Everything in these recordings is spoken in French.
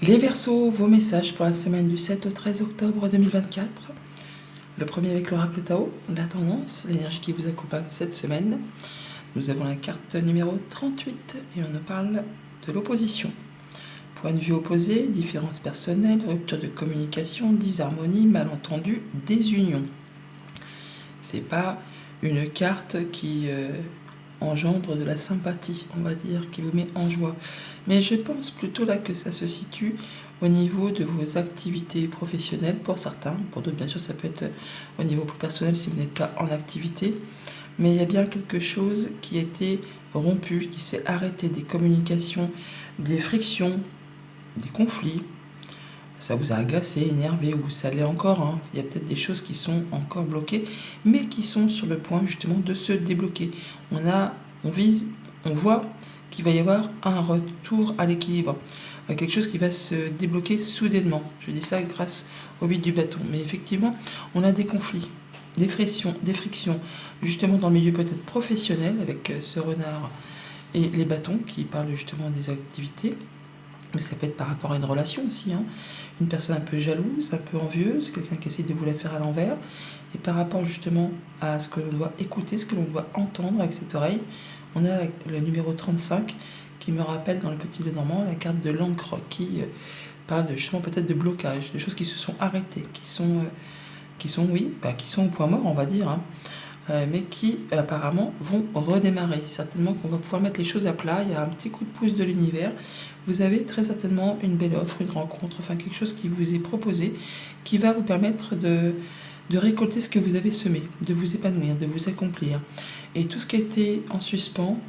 Les Verseaux, vos messages pour la semaine du 7 au 13 octobre 2024. Le premier avec l'oracle Tao, la tendance, l'énergie qui vous accompagne cette semaine. Nous avons la carte numéro 38 et on nous parle de l'opposition. Point de vue opposé, différences personnelles, rupture de communication, disharmonie, malentendu, désunion. C'est pas une carte qui engendre de la sympathie, on va dire, qui vous met en joie. Mais je pense plutôt là que ça se situe au niveau de vos activités professionnelles pour certains. Pour d'autres, bien sûr, ça peut être au niveau plus personnel si vous n'êtes pas en activité. Mais il y a bien quelque chose qui a été rompu, qui s'est arrêté, des communications, des frictions, des conflits. Ça vous a agacé, énervé, ou ça l'est encore. Hein. Il y a peut-être des choses qui sont encore bloquées, mais qui sont sur le point justement de se débloquer. On vise, on voit qu'il va y avoir un retour à l'équilibre. Quelque chose qui va se débloquer soudainement. Je dis ça grâce au vide du bâton. Mais effectivement, on a des conflits, des frictions, justement dans le milieu peut-être professionnel, avec ce renard et les bâtons qui parlent justement des activités. Mais ça peut être par rapport à une relation aussi, hein. Une personne un peu jalouse, un peu envieuse, quelqu'un qui essaie de vous la faire à l'envers. Et par rapport justement à ce que l'on doit écouter, ce que l'on doit entendre avec cette oreille, on a le numéro 35 qui me rappelle dans le Petit Lenormand la carte de l'encre qui parle justement peut-être de blocage, de choses qui se sont arrêtées, qui sont au point mort, on va dire, hein. Mais qui apparemment vont redémarrer. Certainement qu'on va pouvoir mettre les choses à plat, il y a un petit coup de pouce de l'univers. Vous avez très certainement une belle offre, une rencontre, enfin quelque chose qui vous est proposé, qui va vous permettre de récolter ce que vous avez semé, de vous épanouir, de vous accomplir. Et tout ce qui a été en suspens,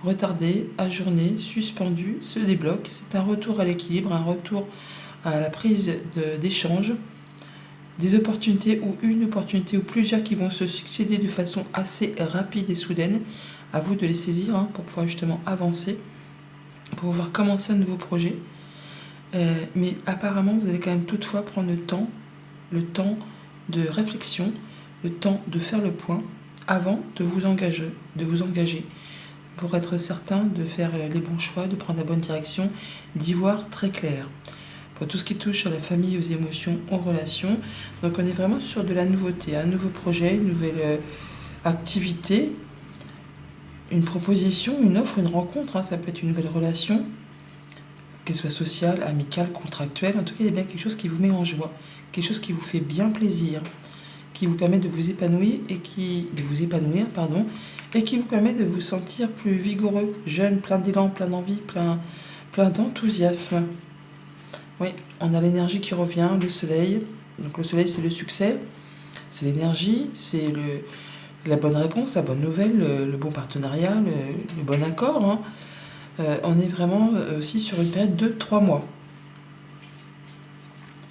retardé, ajourné, suspendu, se débloque. C'est un retour à l'équilibre, un retour à la prise d'échange, des opportunités ou une opportunité ou plusieurs qui vont se succéder de façon assez rapide et soudaine. À vous de les saisir pour pouvoir justement avancer, pour pouvoir commencer un nouveau projet. Mais apparemment, vous allez quand même toutefois prendre le temps de réflexion, le temps de faire le point avant de vous engager pour être certain de faire les bons choix, de prendre la bonne direction, d'y voir très clair. Pour tout ce qui touche à la famille, aux émotions, aux relations. Donc on est vraiment sur de la nouveauté, un nouveau projet, une nouvelle activité, une proposition, une offre, une rencontre. Ça peut être une nouvelle relation, qu'elle soit sociale, amicale, contractuelle. En tout cas, il y a bien quelque chose qui vous met en joie, quelque chose qui vous fait bien plaisir, qui vous permet de vous épanouir et qui vous permet de vous sentir plus vigoureux, jeune, plein d'élan, plein d'envie, plein d'enthousiasme. Oui, on a l'énergie qui revient, le soleil. Donc le soleil, c'est le succès, c'est l'énergie, c'est la bonne réponse, la bonne nouvelle, le bon partenariat, le bon accord. Hein. On est vraiment aussi sur une période de 3 mois.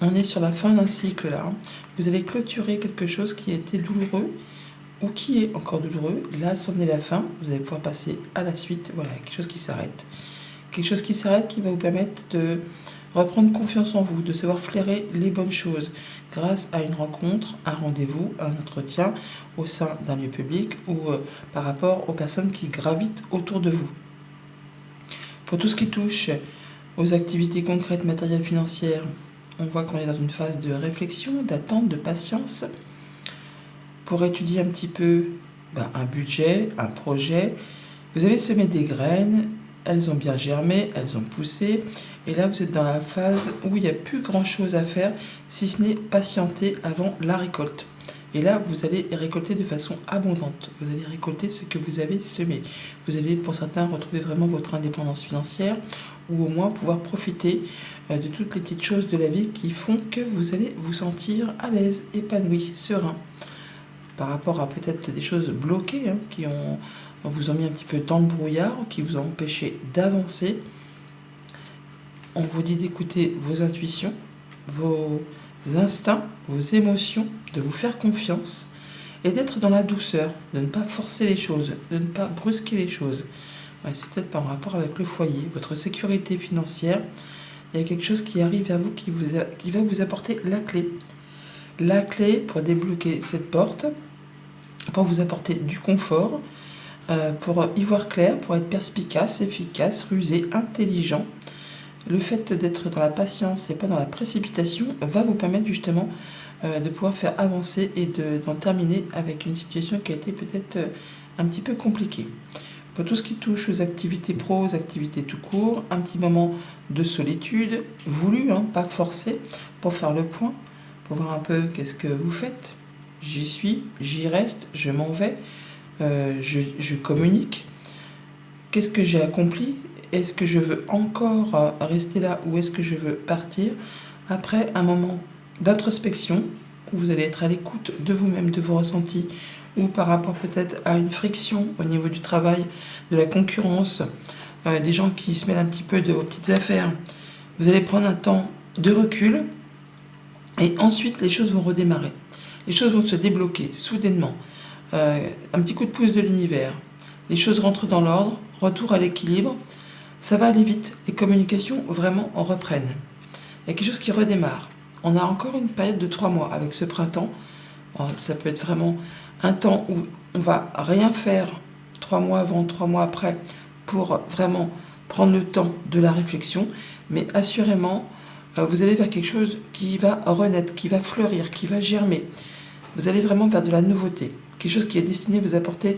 On est sur la fin d'un cycle là. Hein. Vous allez clôturer quelque chose qui a été douloureux ou qui est encore douloureux. Là, c'en est la fin. Vous allez pouvoir passer à la suite. Voilà, quelque chose qui s'arrête. Quelque chose qui s'arrête qui va vous permettre de reprendre confiance en vous, de savoir flairer les bonnes choses grâce à une rencontre, un rendez-vous, un entretien au sein d'un lieu public ou par rapport aux personnes qui gravitent autour de vous. Pour tout ce qui touche aux activités concrètes, matérielles, financières, on voit qu'on est dans une phase de réflexion, d'attente, de patience pour étudier un petit peu un budget, un projet. Vous avez semé des graines, elles ont bien germé, elles ont poussé. Et là, vous êtes dans la phase où il n'y a plus grand-chose à faire, si ce n'est patienter avant la récolte. Et là, vous allez récolter de façon abondante. Vous allez récolter ce que vous avez semé. Vous allez, pour certains, retrouver vraiment votre indépendance financière ou au moins pouvoir profiter de toutes les petites choses de la vie qui font que vous allez vous sentir à l'aise, épanoui, serein. Par rapport à peut-être des choses bloquées qui vous ont mis un petit peu dans le brouillard, qui vous ont empêché d'avancer. On vous dit d'écouter vos intuitions, vos instincts, vos émotions, de vous faire confiance et d'être dans la douceur, de ne pas forcer les choses, de ne pas brusquer les choses. Ouais, c'est peut-être par rapport avec le foyer, votre sécurité financière. Il y a quelque chose qui arrive vers vous qui va vous apporter la clé. La clé pour débloquer cette porte, pour vous apporter du confort, pour y voir clair, pour être perspicace, efficace, rusé, intelligent, Le fait d'être dans la patience et pas dans la précipitation va vous permettre justement de pouvoir faire avancer et d'en terminer avec une situation qui a été peut-être un petit peu compliquée. Pour tout ce qui touche aux activités pro, aux activités tout court, un petit moment de solitude, voulu, pas forcé, pour faire le point, pour voir un peu qu'est-ce que vous faites. J'y suis, j'y reste, je m'en vais, je communique. Qu'est-ce que j'ai accompli? Est-ce que je veux encore rester là ou est-ce que je veux partir? Après un moment d'introspection, où vous allez être à l'écoute de vous-même, de vos ressentis, ou par rapport peut-être à une friction au niveau du travail, de la concurrence, des gens qui se mêlent un petit peu de vos petites affaires. Vous allez prendre un temps de recul et ensuite les choses vont redémarrer. Les choses vont se débloquer soudainement. Un petit coup de pouce de l'univers. Les choses rentrent dans l'ordre, retour à l'équilibre. Ça va aller vite. Les communications vraiment en reprennent. Il y a quelque chose qui redémarre. On a encore une période de 3 mois avec ce printemps. Alors, ça peut être vraiment un temps où on va rien faire 3 mois avant, 3 mois après pour vraiment prendre le temps de la réflexion. Mais assurément, vous allez vers quelque chose qui va renaître, qui va fleurir, qui va germer. Vous allez vraiment vers de la nouveauté. Quelque chose qui est destiné à vous apporter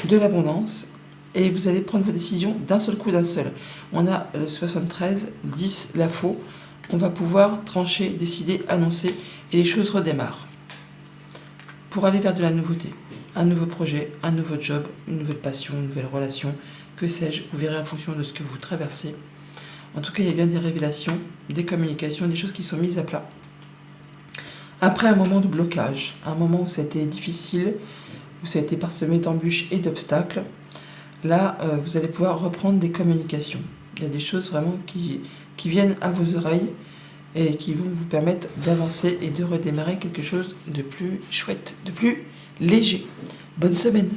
de l'abondance. Et vous allez prendre vos décisions d'un seul coup, d'un seul. On a le 73, 10, la faux. On va pouvoir trancher, décider, annoncer, et les choses redémarrent. Pour aller vers de la nouveauté, un nouveau projet, un nouveau job, une nouvelle passion, une nouvelle relation, que sais-je, vous verrez en fonction de ce que vous traversez. En tout cas, il y a bien des révélations, des communications, des choses qui sont mises à plat. Après un moment de blocage, un moment où ça a été difficile, où ça a été parsemé d'embûches et d'obstacles, là, vous allez pouvoir reprendre des communications. Il y a des choses vraiment qui viennent à vos oreilles et qui vont vous permettre d'avancer et de redémarrer quelque chose de plus chouette, de plus léger. Bonne semaine!